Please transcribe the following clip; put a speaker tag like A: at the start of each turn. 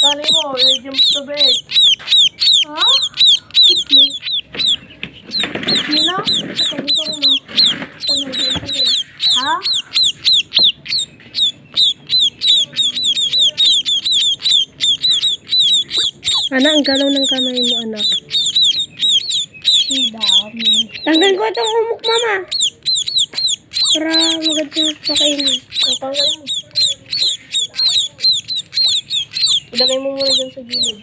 A: Tali mo, jump to bed. Ha? Sino? Ha?
B: Anak, ang galaw ng kamay mo, anak. Tanggalin ko itong umuk, mama. Para maganda yung pakainin.
A: Tanggalin mo. Ilagay mo muna dyan sa gilid.